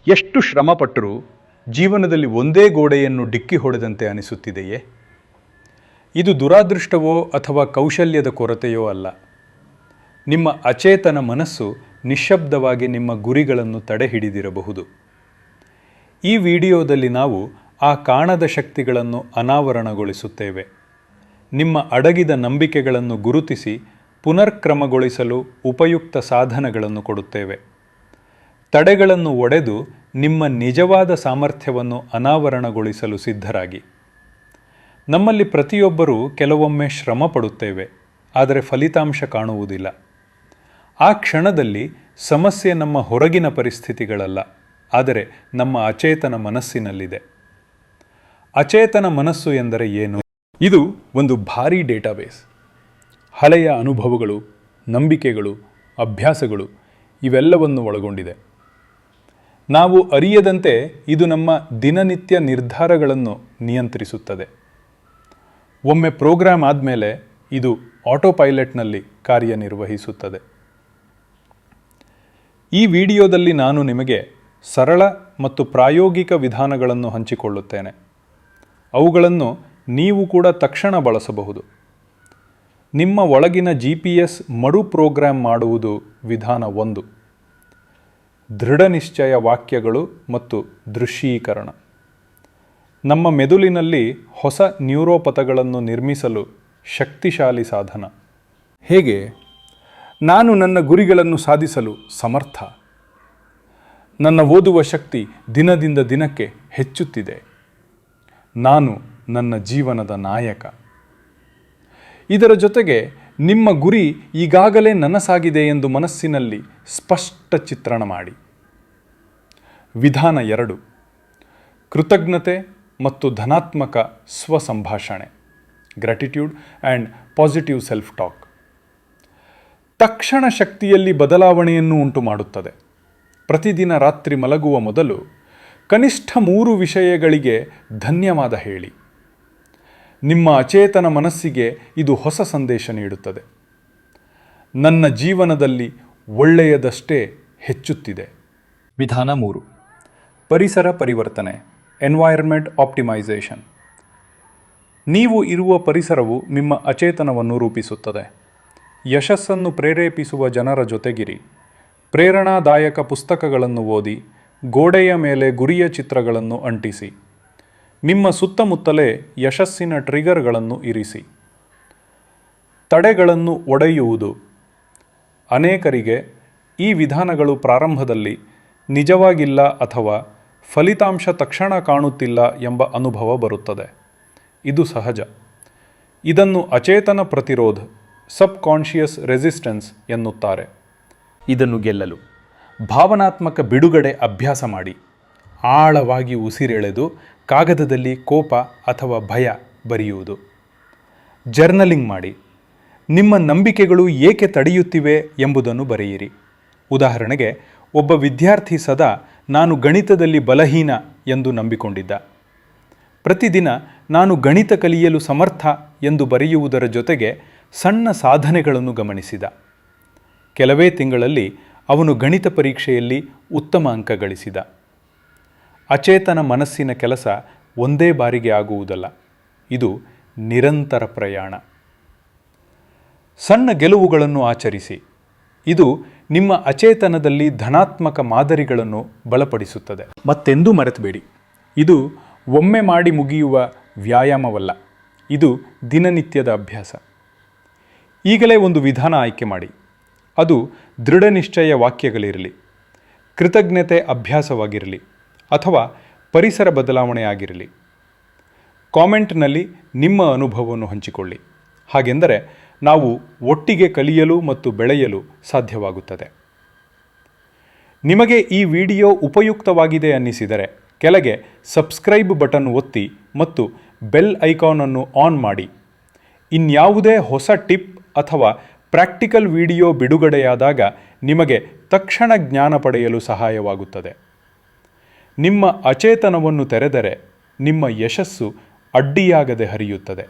ಎಷ್ಟು ಶ್ರಮಪಟ್ಟರೂ ಜೀವನದಲ್ಲಿ ಒಂದೇ ಗೋಡೆಯನ್ನು ಡಿಕ್ಕಿ ಹೊಡೆದಂತೆ ಅನಿಸುತ್ತಿದೆಯೇ? ಇದು ದುರಾದೃಷ್ಟವೋ ಅಥವಾ ಕೌಶಲ್ಯದ ಕೊರತೆಯೋ ಅಲ್ಲ. ನಿಮ್ಮ ಅಚೇತನ ಮನಸ್ಸು ನಿಶ್ಶಬ್ದವಾಗಿ ನಿಮ್ಮ ಗುರಿಗಳನ್ನು ತಡೆಹಿಡಿದಿರಬಹುದು. ಈ ವಿಡಿಯೋದಲ್ಲಿ ನಾವು ಆ ಕಾಣದ ಶಕ್ತಿಗಳನ್ನು ಅನಾವರಣಗೊಳಿಸುತ್ತೇವೆ. ನಿಮ್ಮ ಅಡಗಿದ ನಂಬಿಕೆಗಳನ್ನು ಗುರುತಿಸಿ ಪುನರ್ಕ್ರಮಗೊಳಿಸಲು ಉಪಯುಕ್ತ ಸಾಧನಗಳನ್ನು ಕೊಡುತ್ತೇವೆ. ತಡೆಗಳನ್ನು ಒಡೆದು ನಿಮ್ಮ ನಿಜವಾದ ಸಾಮರ್ಥ್ಯವನ್ನು ಅನಾವರಣಗೊಳಿಸಲು ಸಿದ್ಧರಾಗಿ. ನಮ್ಮಲ್ಲಿ ಪ್ರತಿಯೊಬ್ಬರೂ ಕೆಲವೊಮ್ಮೆ ಶ್ರಮ ಪಡುತ್ತೇವೆ, ಆದರೆ ಫಲಿತಾಂಶ ಕಾಣುವುದಿಲ್ಲ. ಆ ಕ್ಷಣದಲ್ಲಿ ಸಮಸ್ಯೆ ನಮ್ಮ ಹೊರಗಿನ ಪರಿಸ್ಥಿತಿಗಳಲ್ಲ, ಆದರೆ ನಮ್ಮ ಅಚೇತನ ಮನಸ್ಸಿನಲ್ಲಿದೆ. ಅಚೇತನ ಮನಸ್ಸು ಎಂದರೆ ಏನು? ಇದು ಒಂದು ಭಾರೀ ಡೇಟಾಬೇಸ್. ಹಳೆಯ ಅನುಭವಗಳು, ನಂಬಿಕೆಗಳು, ಅಭ್ಯಾಸಗಳು ಇವೆಲ್ಲವನ್ನು ಒಳಗೊಂಡಿದೆ. ನಾವು ಅರಿಯದಂತೆ ಇದು ನಮ್ಮ ದಿನನಿತ್ಯ ನಿರ್ಧಾರಗಳನ್ನು ನಿಯಂತ್ರಿಸುತ್ತದೆ. ಒಮ್ಮೆ ಪ್ರೋಗ್ರಾಮ್ ಆದಮೇಲೆ ಇದು ಆಟೋ ಪೈಲಟ್ನಲ್ಲಿ ಕಾರ್ಯನಿರ್ವಹಿಸುತ್ತದೆ. ಈ ವಿಡಿಯೋದಲ್ಲಿ ನಾನು ನಿಮಗೆ ಸರಳ ಮತ್ತು ಪ್ರಾಯೋಗಿಕ ವಿಧಾನಗಳನ್ನು ಹಂಚಿಕೊಳ್ಳುತ್ತೇನೆ. ಅವುಗಳನ್ನು ನೀವು ಕೂಡ ತಕ್ಷಣ ಬಳಸಬಹುದು. ನಿಮ್ಮ ಒಳಗಿನ GPS ಮರು ಪ್ರೋಗ್ರಾಮ್ ಮಾಡುವುದು ವಿಧಾನ 1. ದೃಢ ನಿಶ್ಚಯ ವಾಕ್ಯಗಳು ಮತ್ತು ದೃಶ್ಯೀಕರಣ. ನಮ್ಮ ಮೆದುಳಿನಲ್ಲಿ ಹೊಸ ನ್ಯೂರೋಪಥಗಳನ್ನು ನಿರ್ಮಿಸಲು ಶಕ್ತಿಶಾಲಿ ಸಾಧನ. ಹೇಗೆ? ನಾನು ನನ್ನ ಗುರಿಗಳನ್ನು ಸಾಧಿಸಲು ಸಮರ್ಥ. ನನ್ನ ಓದುವ ಶಕ್ತಿ ದಿನದಿಂದ ದಿನಕ್ಕೆ ಹೆಚ್ಚುತ್ತಿದೆ. ನಾನು ನನ್ನ ಜೀವನದ ನಾಯಕ. ಇದರ ಜೊತೆಗೆ ನಿಮ್ಮ ಗುರಿ ಈಗಾಗಲೇ ನನಸಾಗಿದೆ ಎಂದು ಮನಸ್ಸಿನಲ್ಲಿ ಸ್ಪಷ್ಟ ಚಿತ್ರಣ ಮಾಡಿ. ವಿಧಾನ 2. ಕೃತಜ್ಞತೆ ಮತ್ತು ಧನಾತ್ಮಕ ಸ್ವಸಂಭಾಷಣೆ. Gratitude and positive self talk. ತಕ್ಷಣ ಶಕ್ತಿಯಲ್ಲಿ ಬದಲಾವಣೆಯನ್ನು ಉಂಟು ಮಾಡುತ್ತದೆ. ಪ್ರತಿದಿನ ರಾತ್ರಿ ಮಲಗುವ ಮೊದಲು ಕನಿಷ್ಠ 3 ವಿಷಯಗಳಿಗೆ ಧನ್ಯವಾದ ಹೇಳಿ. ನಿಮ್ಮ ಅಚೇತನ ಮನಸ್ಸಿಗೆ ಇದು ಹೊಸ ಸಂದೇಶ ನೀಡುತ್ತದೆ. ನನ್ನ ಜೀವನದಲ್ಲಿ ಒಳ್ಳೆಯದಷ್ಟೇ ಹೆಚ್ಚುತ್ತಿದೆ. ವಿಧಾನ 3. ಪರಿಸರ ಪರಿವರ್ತನೆ. Environment optimisation. ನೀವು ಇರುವ ಪರಿಸರವು ನಿಮ್ಮ ಅಚೇತನವನ್ನು ರೂಪಿಸುತ್ತದೆ. ಯಶಸ್ಸನ್ನು ಪ್ರೇರೇಪಿಸುವ ಜನರ ಜೊತೆಗಿರಿ. ಪ್ರೇರಣಾದಾಯಕ ಪುಸ್ತಕಗಳನ್ನು ಓದಿ. ಗೋಡೆಯ ಮೇಲೆ ಗುರಿಯ ಚಿತ್ರಗಳನ್ನು ಅಂಟಿಸಿ. ನಿಮ್ಮ ಸುತ್ತಮುತ್ತಲೇ ಯಶಸ್ಸಿನ ಟ್ರಿಗರ್ಗಳನ್ನು ಇರಿಸಿ. ತಡೆಗಳನ್ನು ಒಡೆಯುವುದು. ಅನೇಕರಿಗೆ ಈ ವಿಧಾನಗಳು ಪ್ರಾರಂಭದಲ್ಲಿ ನಿಜವಾಗಿಲ್ಲ ಅಥವಾ ಫಲಿತಾಂಶ ತಕ್ಷಣ ಕಾಣುತ್ತಿಲ್ಲ ಎಂಬ ಅನುಭವ ಬರುತ್ತದೆ. ಇದು ಸಹಜ. ಇದನ್ನು ಅಚೇತನ ಪ್ರತಿರೋಧ, ಸಬ್ಕಾನ್ಷಿಯಸ್ ರೆಸಿಸ್ಟೆನ್ಸ್ ಎನ್ನುತ್ತಾರೆ. ಇದನ್ನು ಗೆಲ್ಲಲು ಭಾವನಾತ್ಮಕ ಬಿಡುಗಡೆ ಅಭ್ಯಾಸ ಮಾಡಿ. ಆಳವಾಗಿ ಉಸಿರೆಳೆದು ಕಾಗದದಲ್ಲಿ ಕೋಪ ಅಥವಾ ಭಯ ಬರೆಯುವುದು. ಜರ್ನಲಿಂಗ್ ಮಾಡಿ. ನಿಮ್ಮ ನಂಬಿಕೆಗಳು ಏಕೆ ತಡೆಯುತ್ತಿವೆ ಎಂಬುದನ್ನು ಬರೆಯಿರಿ. ಉದಾಹರಣೆಗೆ, ಒಬ್ಬ ವಿದ್ಯಾರ್ಥಿ ಸದಾ ನಾನು ಗಣಿತದಲ್ಲಿ ಬಲಹೀನ ಎಂದು ನಂಬಿಕೊಂಡಿದ್ದ. ಪ್ರತಿದಿನ ನಾನು ಗಣಿತ ಕಲಿಯಲು ಸಮರ್ಥ ಎಂದು ಬರೆಯುವುದರ ಜೊತೆಗೆ ಸಣ್ಣ ಸಾಧನೆಗಳನ್ನು ಗಮನಿಸಿದ. ಕೆಲವೇ ತಿಂಗಳಲ್ಲಿ ಅವನು ಗಣಿತ ಪರೀಕ್ಷೆಯಲ್ಲಿ ಉತ್ತಮ ಅಂಕ ಗಳಿಸಿದ. ಅಚೇತನ ಮನಸ್ಸಿನ ಕೆಲಸ ಒಂದೇ ಬಾರಿಗೆ ಆಗುವುದಲ್ಲ, ಇದು ನಿರಂತರ ಪ್ರಯಾಣ. ಸಣ್ಣ ಗೆಲುವುಗಳನ್ನು ಆಚರಿಸಿ. ಇದು ನಿಮ್ಮ ಅಚೇತನದಲ್ಲಿ ಧನಾತ್ಮಕ ಮಾದರಿಗಳನ್ನು ಬಲಪಡಿಸುತ್ತದೆ. ಮತ್ತೆಂದೂ ಮರೆತಬೇಡಿ, ಇದು ಒಮ್ಮೆ ಮಾಡಿ ಮುಗಿಯುವ ವ್ಯಾಯಾಮವಲ್ಲ, ಇದು ದಿನನಿತ್ಯದ ಅಭ್ಯಾಸ. ಈಗಲೇ ಒಂದು ವಿಧಾನ ಆಯ್ಕೆ ಮಾಡಿ. ಅದು ದೃಢ ನಿಶ್ಚಯ ವಾಕ್ಯಗಳಿರಲಿ, ಕೃತಜ್ಞತೆ ಅಭ್ಯಾಸವಾಗಿರಲಿ ಅಥವಾ ಪರಿಸರ ಬದಲಾವಣೆ ಆಗಿರಲಿ. ಕಾಮೆಂಟ್ನಲ್ಲಿ ನಿಮ್ಮ ಅನುಭವವನ್ನು ಹಂಚಿಕೊಳ್ಳಿ. ಹಾಗೆಂದರೆ ನಾವು ಒಟ್ಟಿಗೆ ಕಲಿಯಲು ಮತ್ತು ಬೆಳೆಯಲು ಸಾಧ್ಯವಾಗುತ್ತದೆ. ನಿಮಗೆ ಈ ವಿಡಿಯೋ ಉಪಯುಕ್ತವಾಗಿದೆ ಅನ್ನಿಸಿದರೆ ಕೆಳಗೆ ಸಬ್ಸ್ಕ್ರೈಬ್ ಬಟನ್ ಒತ್ತಿ ಮತ್ತು ಬೆಲ್ ಐಕಾನ್ ಆನ್ ಮಾಡಿ. ಇನ್ಯಾವುದೇ ಹೊಸ ಟಿಪ್ ಅಥವಾ ಪ್ರಾಕ್ಟಿಕಲ್ ವಿಡಿಯೋ ಬಿಡುಗಡೆಯಾದಾಗ ನಿಮಗೆ ತಕ್ಷಣ ಜ್ಞಾನ ಪಡೆಯಲು ಸಹಾಯವಾಗುತ್ತದೆ. ನಿಮ್ಮ ಅಚೇತನವನ್ನು ತೆರೆದರೆ ನಿಮ್ಮ ಯಶಸ್ಸು ಅಡ್ಡಿಯಾಗದೆ ಹರಿಯುತ್ತದೆ.